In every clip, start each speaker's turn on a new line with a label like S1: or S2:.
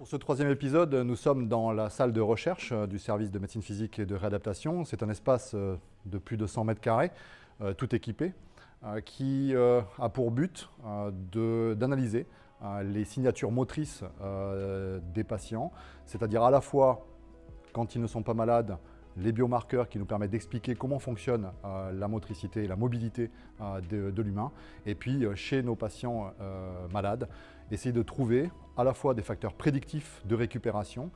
S1: Pour ce troisième épisode, nous sommes dans la salle de recherche du service de médecine physique et de réadaptation. C'est un espace de plus de 100 mètres carrés, tout équipé, qui a pour but d'analyser les signatures motrices des patients, c'est-à-dire à la fois, quand ils ne sont pas malades, les biomarqueurs qui nous permettent d'expliquer comment fonctionne la motricité et la mobilité de l'humain. Et puis, chez nos patients malades, essayer de trouver à la fois des facteurs prédictifs de récupération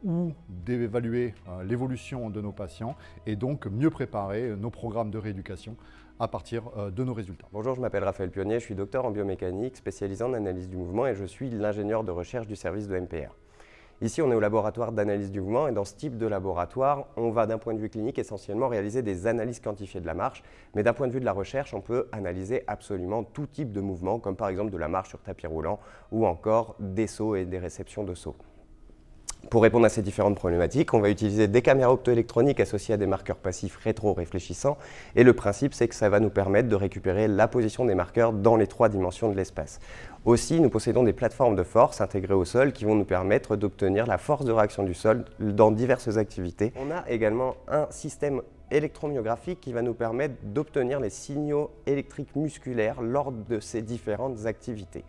S1: ou d'évaluer l'évolution de nos patients et donc mieux préparer nos programmes de rééducation à partir de nos résultats.
S2: Bonjour, je m'appelle Raphaël Pionnier, je suis docteur en biomécanique spécialisé en analyse du mouvement et je suis l'ingénieur de recherche du service de MPR. Ici, on est au laboratoire d'analyse du mouvement et dans ce type de laboratoire, on va d'un point de vue clinique essentiellement réaliser des analyses quantifiées de la marche, mais d'un point de vue de la recherche, on peut analyser absolument tout type de mouvement, comme par exemple de la marche sur tapis roulant ou encore des sauts et des réceptions de sauts. Pour répondre à ces différentes problématiques, on va utiliser des caméras optoélectroniques associées à des marqueurs passifs rétro-réfléchissants et le principe c'est que ça va nous permettre de récupérer la position des marqueurs dans les 3 dimensions de l'espace. Aussi, nous possédons des plateformes de force intégrées au sol qui vont nous permettre d'obtenir la force de réaction du sol dans diverses activités. On a également un système électromyographique qui va nous permettre d'obtenir les signaux électriques musculaires lors de ces différentes activités.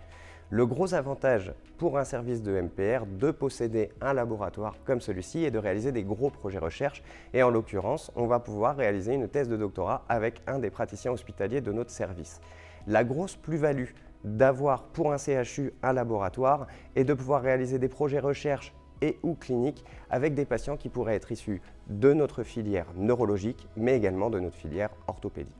S2: Le gros avantage pour un service de MPR de posséder un laboratoire comme celui-ci est de réaliser des gros projets recherche et en l'occurrence, on va pouvoir réaliser une thèse de doctorat avec un des praticiens hospitaliers de notre service. La grosse plus-value d'avoir pour un CHU un laboratoire est de pouvoir réaliser des projets recherche et ou cliniques avec des patients qui pourraient être issus de notre filière neurologique mais également de notre filière orthopédique.